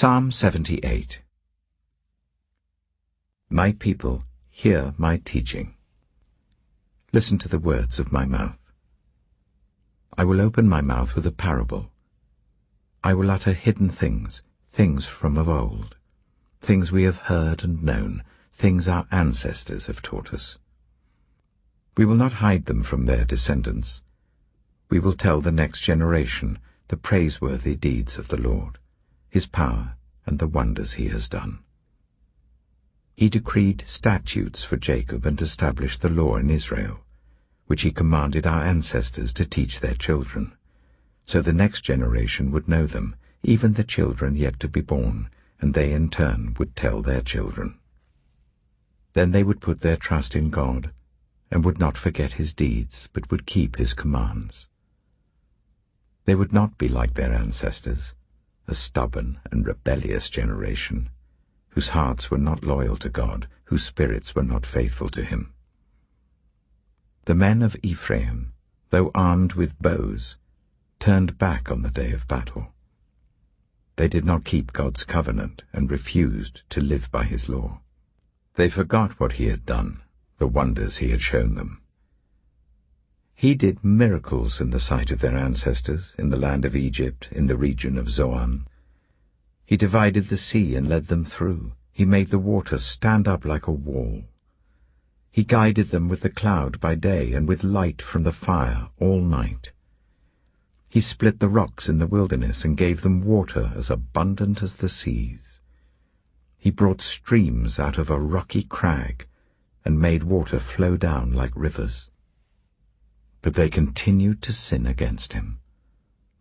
Psalm 78. My people, hear my teaching. Listen to the words of my mouth. I will open my mouth with a parable. I will utter hidden things, things from of old, things we have heard and known, things our ancestors have taught us. We will not hide them from their descendants. We will tell the next generation the praiseworthy deeds of the Lord, his power and the wonders he has done. He decreed statutes for Jacob and established the law in Israel, which he commanded our ancestors to teach their children, so the next generation would know them, even the children yet to be born, and they in turn would tell their children. Then they would put their trust in God, and would not forget his deeds, but would keep his commands. They would not be like their ancestors, a stubborn and rebellious generation, whose hearts were not loyal to God, whose spirits were not faithful to him. The men of Ephraim, though armed with bows, turned back on the day of battle. They did not keep God's covenant and refused to live by his law. They forgot what he had done, the wonders he had shown them. He did miracles in the sight of their ancestors, in the land of Egypt, in the region of Zoan. He divided the sea and led them through. He made the waters stand up like a wall. He guided them with the cloud by day and with light from the fire all night. He split the rocks in the wilderness and gave them water as abundant as the seas. He brought streams out of a rocky crag and made water flow down like rivers. But they continued to sin against him,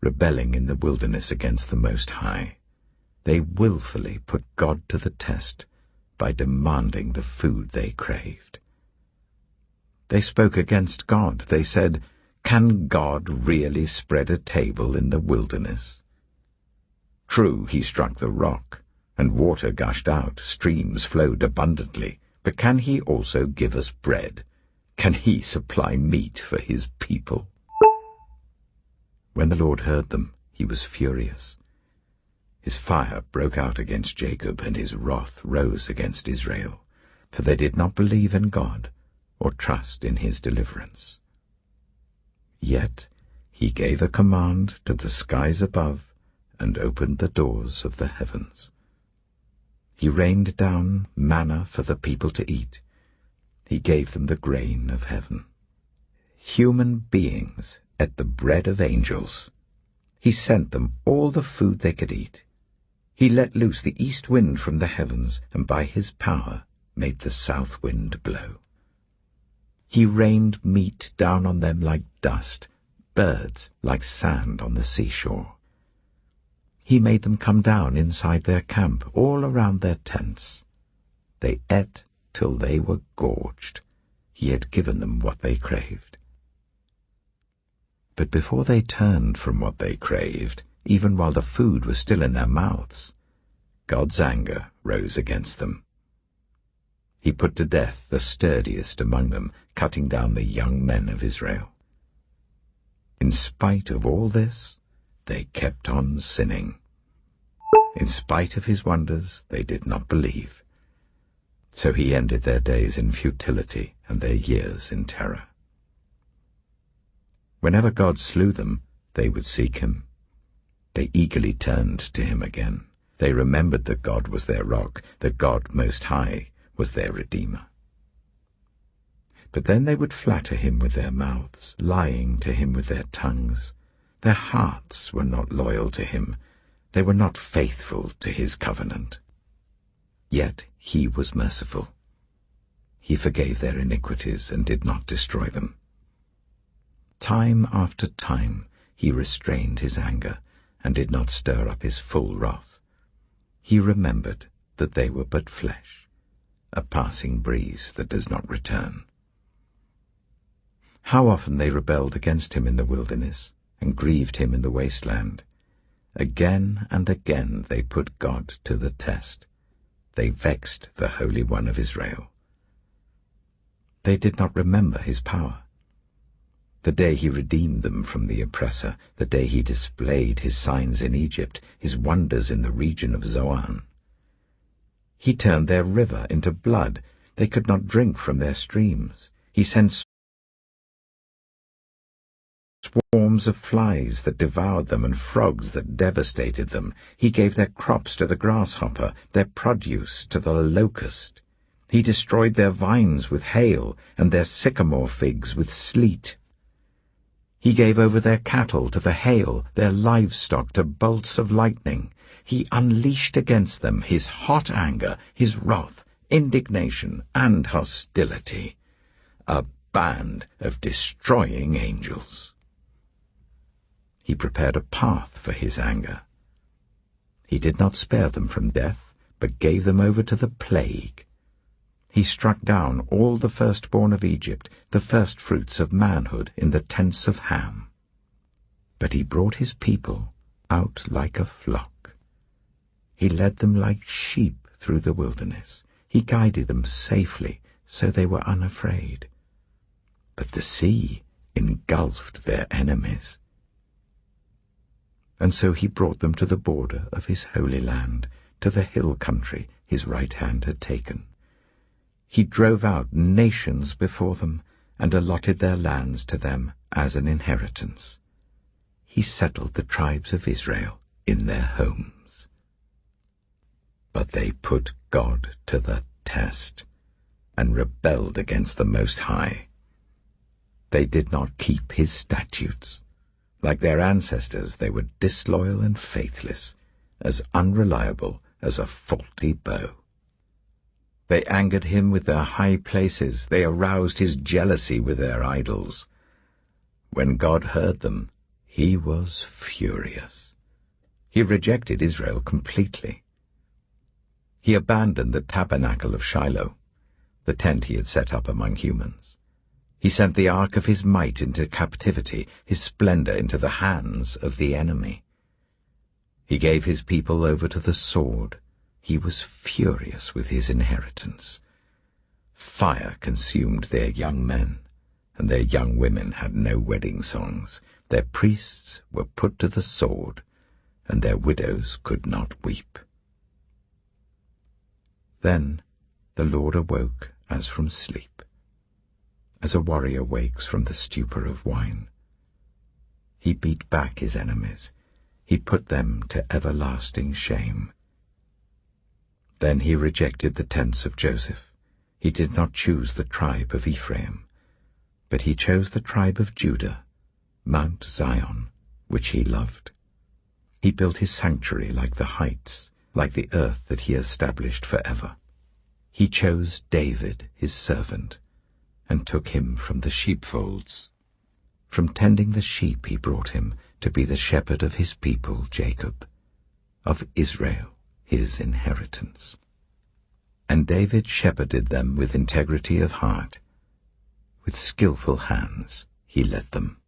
rebelling in the wilderness against the Most High. They willfully put God to the test by demanding the food they craved. They spoke against God. They said, "Can God really spread a table in the wilderness?" True, he struck the rock, and water gushed out, streams flowed abundantly, but can he also give us bread? Can he supply meat for his people? When the Lord heard them, he was furious. His fire broke out against Jacob, and his wrath rose against Israel, for they did not believe in God or trust in his deliverance. Yet he gave a command to the skies above and opened the doors of the heavens. He rained down manna for the people to eat. He gave them the grain of heaven. Human beings ate the bread of angels. He sent them all the food they could eat. He let loose the east wind from the heavens, and by his power made the south wind blow. He rained meat down on them like dust, birds like sand on the seashore. He made them come down inside their camp, all around their tents. They ate till they were gorged. He had given them what they craved. But before they turned from what they craved, even while the food was still in their mouths, God's anger rose against them. He put to death the sturdiest among them, cutting down the young men of Israel. In spite of all this, they kept on sinning. In spite of his wonders, they did not believe. So he ended their days in futility and their years in terror. Whenever God slew them, they would seek him. They eagerly turned to him again. They remembered that God was their rock, that God Most High was their Redeemer. But then they would flatter him with their mouths, lying to him with their tongues. Their hearts were not loyal to him. They were not faithful to his covenant. Yet he was merciful. He forgave their iniquities and did not destroy them. Time after time he restrained his anger and did not stir up his full wrath. He remembered that they were but flesh, a passing breeze that does not return. How often they rebelled against him in the wilderness and grieved him in the wasteland. Again and again they put God to the test. They vexed the Holy One of Israel. They did not remember his power. the day he redeemed them from the oppressor, the day he displayed his signs in Egypt, his wonders in the region of Zoan. He turned their river into blood. They could not drink from their streams. He sent swarms of flies that devoured them and frogs that devastated them. He gave their crops to the grasshopper, their produce to the locust. He destroyed their vines with hail and their sycamore figs with sleet. He gave over their cattle to the hail, their livestock to bolts of lightning. He unleashed against them his hot anger, his wrath, indignation, and hostility, a band of destroying angels. He prepared a path for his anger. He did not spare them from death, but gave them over to the plague. He struck down all the firstborn of Egypt, the firstfruits of manhood in the tents of Ham. But he brought his people out like a flock. He led them like sheep through the wilderness. He guided them safely, so they were unafraid. But the sea engulfed their enemies. And so he brought them to the border of his holy land, to the hill country his right hand had taken. He drove out nations before them, and allotted their lands to them as an inheritance. He settled the tribes of Israel in their homes. But they put God to the test, and rebelled against the Most High. They did not keep his statutes. Like their ancestors, they were disloyal and faithless, as unreliable as a faulty bow. They angered him with their high places. They aroused his jealousy with their idols. When God heard them, he was furious. He rejected Israel completely. He abandoned the tabernacle of Shiloh, the tent he had set up among humans. He sent the ark of his might into captivity, his splendor into the hands of the enemy. He gave his people over to the sword. He was furious with his inheritance. Fire consumed their young men, and their young women had no wedding songs. Their priests were put to the sword, and their widows could not weep. Then the Lord awoke as from sleep, as a warrior wakes from the stupor of wine. He beat back his enemies. He put them to everlasting shame. Then he rejected the tents of Joseph. He did not choose the tribe of Ephraim, but he chose the tribe of Judah, Mount Zion, which he loved. He built his sanctuary like the heights, like the earth that he established forever. He chose David, his servant, and took him from the sheepfolds. From tending the sheep he brought him to be the shepherd of his people Jacob, of Israel his inheritance. And David shepherded them with integrity of heart. With skillful hands he led them.